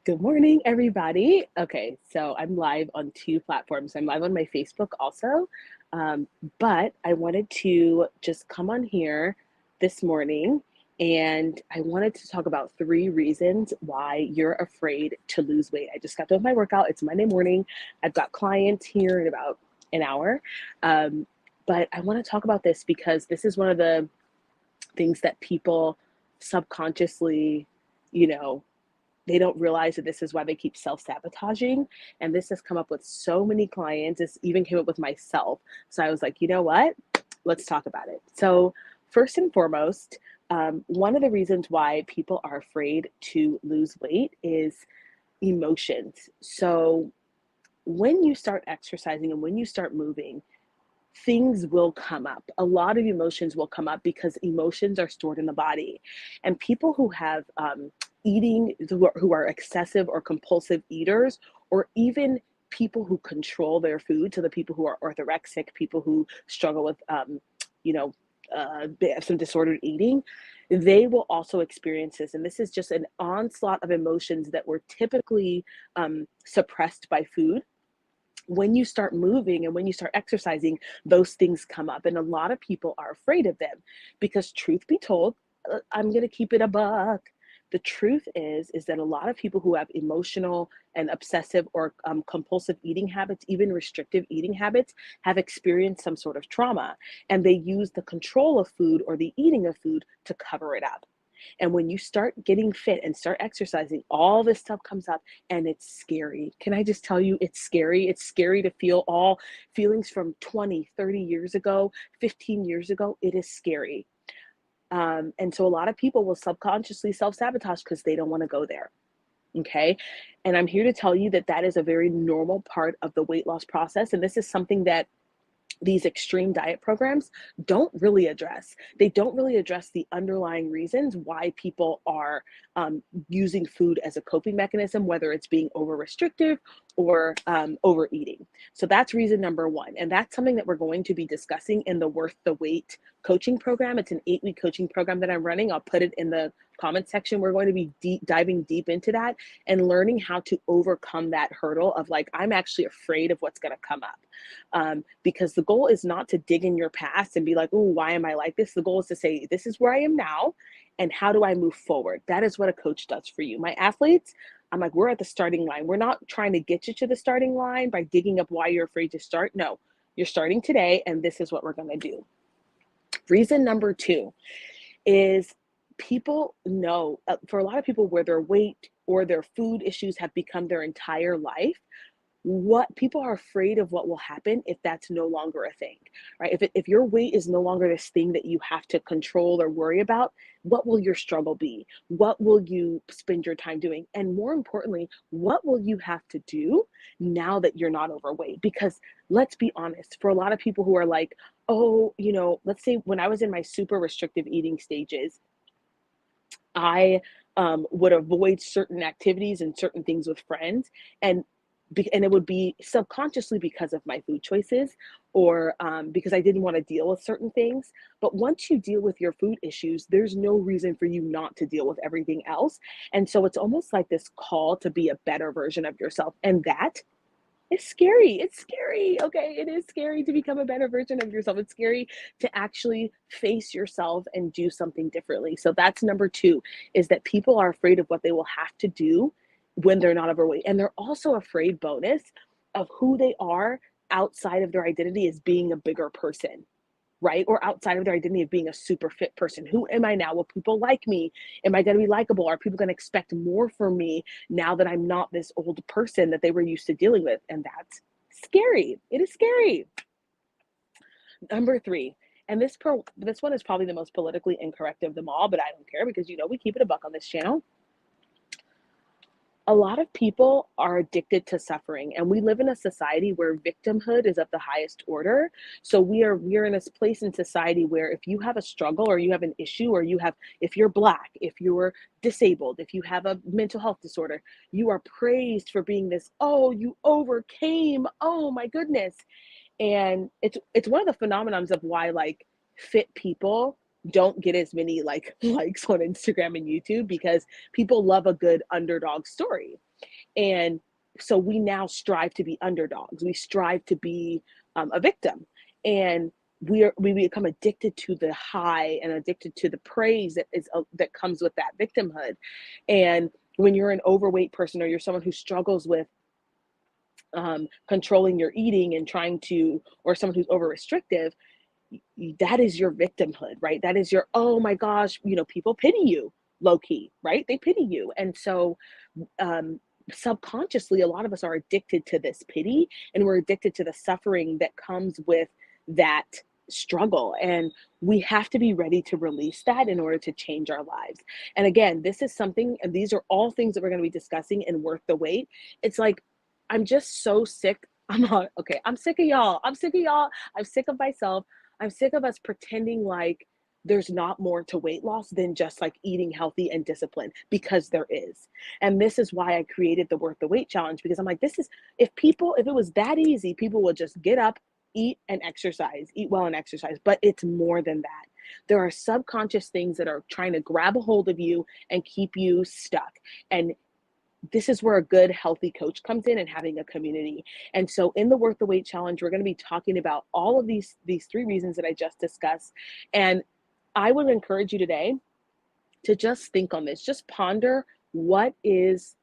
Good morning, everybody. Okay, so I'm live on two platforms. I'm live on my Facebook also, um, but I wanted to just come on here this morning and I wanted to talk about three reasons why you're afraid to lose weight. I just got done with my workout. It's Monday morning. I've got clients here in about an hour. Um, but I want to talk about this because this is one of the things that people subconsciously, you know, they don't realize that this is why they keep self-sabotaging. And this has come up with so many clients. This even came up with myself. So I was like, you know what? Let's talk about it. So first and foremost, one of the reasons why people are afraid to lose weight is emotions. So when you start exercising and when you start moving, things will come up. A lot of emotions will come up because emotions are stored in the body. And people who have eating, who are excessive or compulsive eaters, or even people who control their food, so the people who are orthorexic, people who struggle with, you know, some disordered eating, they will also experience this. And this is just an onslaught of emotions that were typically suppressed by food. When you start moving and when you start exercising, those things come up. And a lot of people are afraid of them because, truth be told, I'm going to keep it a buck. The truth is that a lot of people who have emotional and obsessive or compulsive eating habits, even restrictive eating habits, have experienced some sort of trauma. And they use the control of food or the eating of food to cover it up. And when you start getting fit and start exercising, all this stuff comes up and it's scary. Can I just tell you, it's scary. It's scary to feel all feelings from 20, 30 years ago, 15 years ago. It is scary. And so a lot of people will subconsciously self sabotage because they don't want to go there. Okay. And I'm here to tell you that that is a very normal part of the weight loss process. And this is something that these extreme diet programs don't really address. They don't really address the underlying reasons why people are using food as a coping mechanism, whether it's being over restrictive or overeating. So that's reason number one. And that's something that we're going to be discussing in the Worth the Wait coaching program. It's an 8-week coaching program that I'm running. I'll put it in the comment section. We're going to be diving deep into that and learning how to overcome that hurdle of like, I'm actually afraid of what's going to come up. Because the goal is not to dig in your past and be like, oh, why am I like this? The goal is to say, this is where I am now, and how do I move forward? That is what a coach does for you. My athletes, I'm like, we're at the starting line. We're not trying to get you to the starting line by digging up why you're afraid to start. No, you're starting today, and this is what we're going to do. Reason number two is people know, for a lot of people, where their weight or their food issues have become their entire life, what people are afraid of what will happen if that's no longer a thing, right? If your weight is no longer this thing that you have to control or worry about, what will your struggle be? What will you spend your time doing? And more importantly, what will you have to do now that you're not overweight? Because let's be honest, for a lot of people who are like, oh, let's say when I was in my super restrictive eating stages, I would avoid certain activities and certain things with friends, and and it would be subconsciously because of my food choices, or because I didn't want to deal with certain things. But once you deal with your food issues, there's no reason for you not to deal with everything else. And so it's almost like this call to be a better version of yourself, and that it's scary. It's scary. Okay. It is scary to become a better version of yourself. It's scary to actually face yourself and do something differently. So that's number two, is that people are afraid of what they will have to do when they're not overweight. And they're also afraid, bonus, of who they are outside of their identity as being a bigger person, right? Or outside of their identity of being a super fit person. Who am I now? Will people like me? Am I going to be likable? Are people going to expect more from me now that I'm not this old person that they were used to dealing with? And that's scary. It is scary. Number three, and this one is probably the most politically incorrect of them all, but I don't care because we keep it a buck on this channel. A lot of people are addicted to suffering, and we live in a society where victimhood is of the highest order. So we are in this place in society where if you have a struggle or you have an issue, or if you're Black, if you're disabled, if you have a mental health disorder, you are praised for being this, oh, you overcame, oh my goodness. And it's one of the phenomenons of why, like, fit people don't get as many like likes on Instagram and YouTube, because people love a good underdog story. And so we now strive to be underdogs. We strive to be a victim. And we become addicted to the high and addicted to the praise that comes with that victimhood. And when you're an overweight person, or you're someone who struggles with controlling your eating and trying to, or someone who's over restrictive, that is your victimhood, right? That is your, oh my gosh, people pity you, low key, right? They pity you. And so um, subconsciously, a lot of us are addicted to this pity, and we're addicted to the suffering that comes with that struggle. And we have to be ready to release that in order to change our lives. And again, this is something, and these are all things that we're going to be discussing in Worth the Wait. It's like, I'm just so sick. I'm sick of y'all. I'm sick of y'all. I'm sick of myself. I'm sick of us pretending like there's not more to weight loss than just like eating healthy and discipline, because there is. And this is why I created the Worth the Wait challenge, because I'm like, if it was that easy, people would just get up, eat and exercise, eat well and exercise. But it's more than that. There are subconscious things that are trying to grab a hold of you and keep you stuck. And this is where a good, healthy coach comes in, and having a community. And so in the Worth the Wait challenge, we're going to be talking about all of these three reasons that I just discussed. And I would encourage you today to just think on this, just ponder what is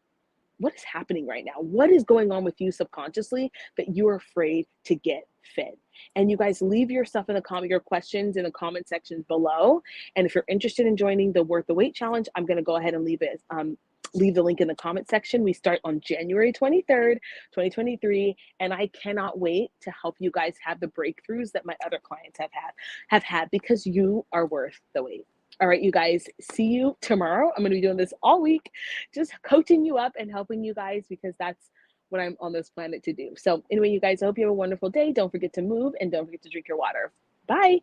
happening right now? What is going on with you subconsciously that you're afraid to get fit? And you guys leave your stuff in your questions in the comment section below. And if you're interested in joining the Worth the Wait challenge, I'm going to go ahead and leave the link in the comment section. We start on January 23rd, 2023, and I cannot wait to help you guys have the breakthroughs that my other clients have had, because you are worth the wait. All right, you guys, see you tomorrow. I'm going to be doing this all week, just coaching you up and helping you guys, because that's what I'm on this planet to do. So anyway, you guys, I hope you have a wonderful day. Don't forget to move, and don't forget to drink your water. Bye.